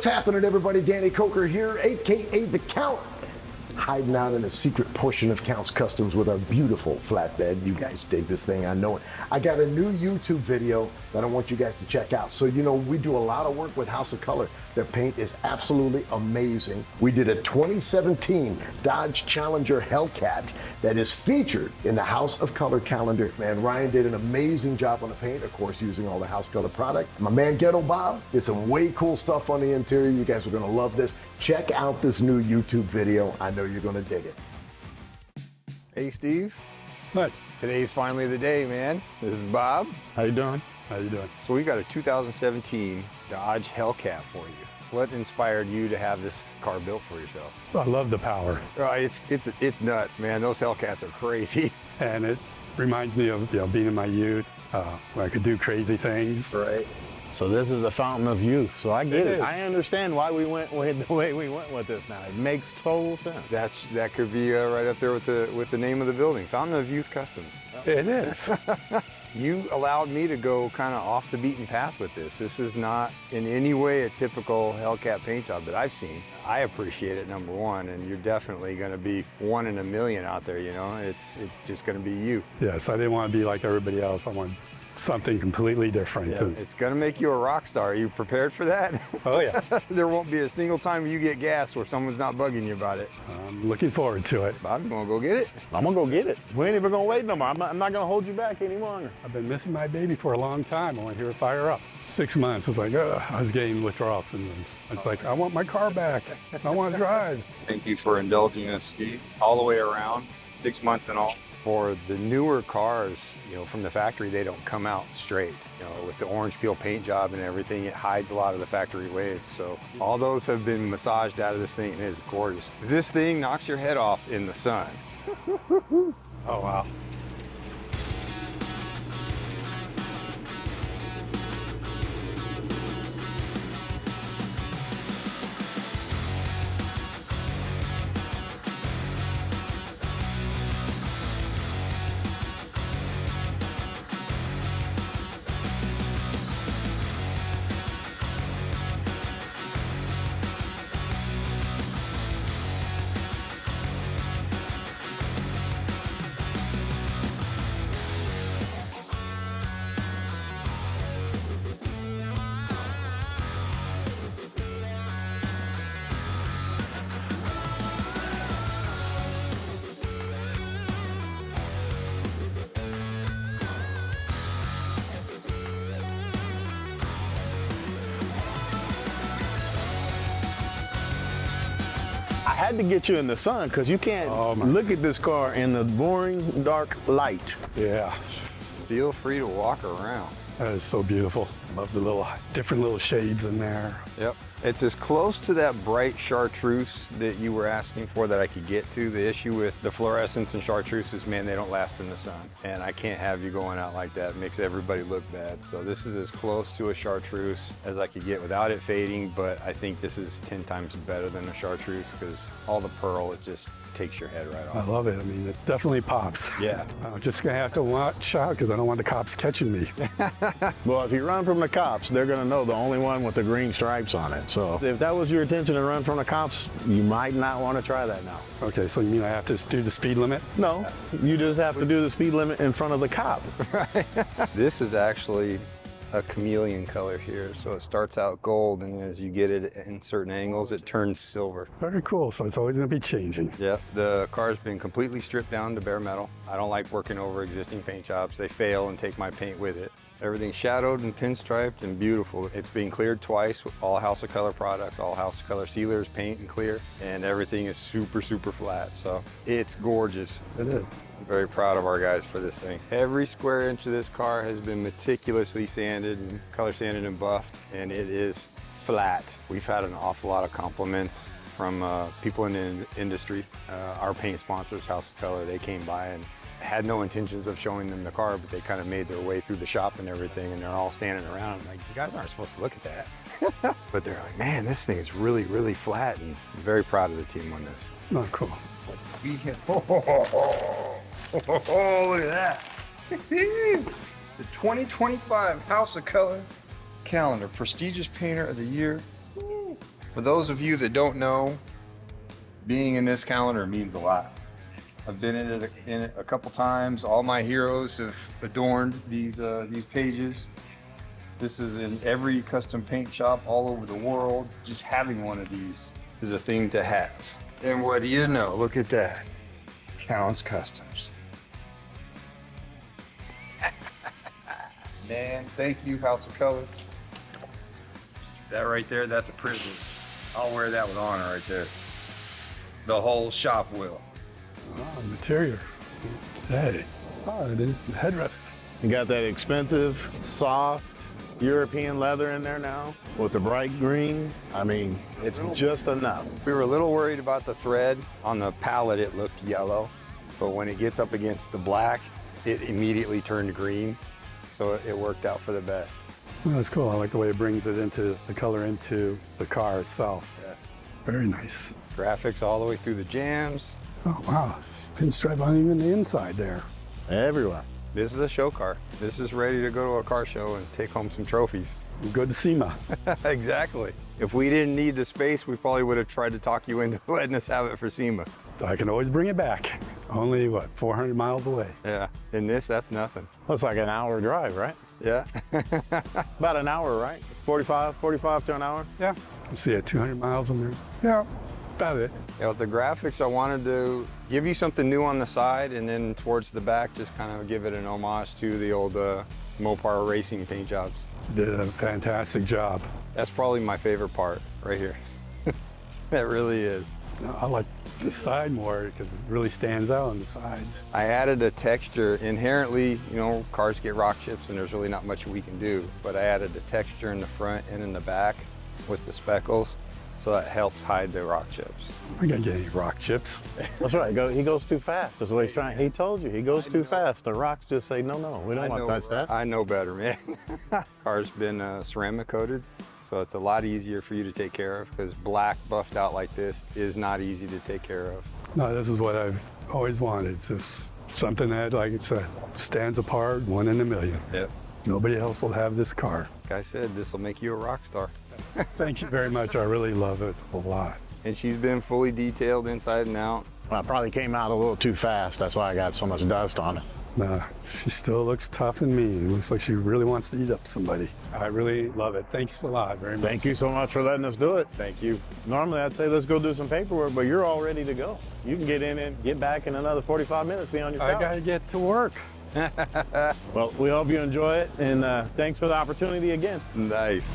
What's happening, everybody? Danny Koker here, aka The Count, hiding out in a secret portion of Count's Customs with our beautiful flatbed. You guys dig this thing, I know it. I got a new YouTube video that I want you guys to check out. So, you know, we do a lot of work with House of Kolor. Their paint is absolutely amazing. We did a 2017 Dodge Challenger Hellcat that is featured in the House of Kolor calendar. Man, Ryan did an amazing job on the paint, of course, using all the House of Kolor product. My man Ghetto Bob did some way cool stuff on the interior. You guys are gonna love this. Check out this new YouTube video. I know you're gonna dig it. Hey, Steve. What? Today's finally the day, man. This is Bob. How you doing? How you doing? So we got a 2017 Dodge Hellcat for you. What inspired you to have this car built for yourself? I love the power. It's nuts, man. Those Hellcats are crazy. And it reminds me of being in my youth, when I could do crazy things. Right. So this is a fountain of youth. So I get it. is. I understand why we went with the way we went with this now. It makes total sense. That could be right up there with the name of the building, Fountain of Youth Customs. It is. You allowed me to go kind of off the beaten path with this. This is not in any way a typical Hellcat paint job that I've seen. I appreciate it, number one, and you're definitely going to be one in a million out there, you know? It's just going to be you. Yes, I didn't want to be like everybody else. I wanted something completely different. Yeah, it's going to make you a rock star. Are you prepared for that? Oh, yeah. There won't be a single time you get gas where someone's not bugging you about it. I'm looking forward to it. I'm going to go get it. I'm gonna go get it. We ain't even gonna wait no more. I'm not gonna hold you back any longer. I've been missing my baby for a long time. I want to hear it fire up. 6 months, it's like, I was getting withdrawal symptoms. It's like, I want my car back. I want to drive. Thank you for indulging us, Steve. All the way around, 6 months and all. For the newer cars, you know, from the factory, they don't come out straight. You know, with the orange peel paint job and everything, it hides a lot of the factory waves. So all those have been massaged out of this thing, and it is gorgeous. This thing knocks your head off in the sun. Oh, wow. I had to get you in the sun because you can't look at this car in the boring dark light. Yeah. Feel free to walk around. That is so beautiful. Love the different little shades in there. Yep. It's as close to that bright chartreuse that you were asking for that I could get to. The issue with the fluorescence and chartreuse is, man, they don't last in the sun. And I can't have you going out like that. It makes everybody look bad. So this is as close to a chartreuse as I could get without it fading, but I think this is 10 times better than a chartreuse because all the pearl, it just takes your head right I off. love it. I mean, it definitely pops. Yeah. I'm just going to have to watch out because I don't want the cops catching me. Well, if you run from the cops, they're gonna know the only one with the green stripes on it. So if that was your intention to run from the cops, you might not want to try that now. Okay, so you mean I have to do the speed limit? No, you just have to do the speed limit in front of the cop. This is actually a chameleon color here. So it starts out gold, and as you get it in certain angles, it turns silver. Very cool, so it's always going to be changing. Yep, the car's been completely stripped down to bare metal. I don't like working over existing paint jobs. They fail and take my paint with it. Everything's shadowed and pinstriped and beautiful. It's been cleared twice with all House of Kolor products, all House of Kolor sealers, paint and clear, and everything is super, super flat. So it's gorgeous. It is. I'm very proud of our guys for this thing. Every square inch of this car has been meticulously sanded and color sanded and buffed, and it is flat. We've had an awful lot of compliments from people in the industry. Our paint sponsors, House of Kolor, they came by and had no intentions of showing them the car, but they kind of made their way through the shop and everything, and they're all standing around. I'm like, you guys aren't supposed to look at that. But they're like, man, this thing is really, really flat, and I'm very proud of the team on this. Oh, cool. Oh, look at that. The 2025 House of Kolor calendar, prestigious painter of the year. For those of you that don't know, being in this calendar means a lot. I've been in it a couple times. All my heroes have adorned these pages. This is in every custom paint shop all over the world. Just having one of these is a thing to have. And what do you know? Look at that. Counts Customs. Man, thank you, House of Kolor. That right there, that's a privilege. I'll wear that with honor right there. The whole shop will. Oh, interior. Hey. Oh, the headrest. You got that expensive, soft European leather in there now with the bright green. I mean, it's just enough. We were a little worried about the thread. On the palette, it looked yellow, but when it gets up against the black, it immediately turned green. So it worked out for the best. Well, that's cool. I like the way it brings it into the color into the car itself. Yeah. Very nice. Graphics all the way through the jams. Oh, wow. Pinstripe on even the inside there. Everywhere. This is a show car. This is ready to go to a car show and take home some trophies. Good to SEMA. Exactly. If we didn't need the space, we probably would have tried to talk you into letting us have it for SEMA. I can always bring it back. Only, what, 400 miles away? Yeah, in this, that's nothing. Looks like an hour drive, right? Yeah. About an hour, right? 45 to an hour? Yeah. You see it, 200 miles in there. Yeah, about it. Yeah, with the graphics, I wanted to give you something new on the side, and then towards the back, just kind of give it an homage to the old Mopar racing paint jobs. Did a fantastic job. That's probably my favorite part right here. That really is. I like the side more because it really stands out on the sides. I added a texture. Inherently, you know, cars get rock chips and there's really not much we can do, but I added a texture in the front and in the back with the speckles, so that helps hide the rock chips. I gotta get any rock chips. That's right. He goes too fast. That's what he's trying. He told you he goes too fast. The rocks just say, no, we don't want to touch that. I know better, man. Car's been ceramic coated, so it's a lot easier for you to take care of, because black buffed out like this is not easy to take care of. No, this is what I've always wanted. It's just something that, like I said, stands apart, one in a million. Yep. Nobody else will have this car. Like I said, this will make you a rock star. Thank you very much. I really love it a lot. And she's been fully detailed inside and out. Well, it probably came out a little too fast. That's why I got so much dust on it. She still looks tough and mean. Looks like she really wants to eat up somebody. I really love it. Thanks a lot very much. Thank you so much for letting us do it. Thank you. Normally I'd say let's go do some paperwork, but you're all ready to go. You can get in and get back in another 45 minutes, be on your couch. I gotta get to work. Well, we hope you enjoy it, and thanks for the opportunity again. Nice.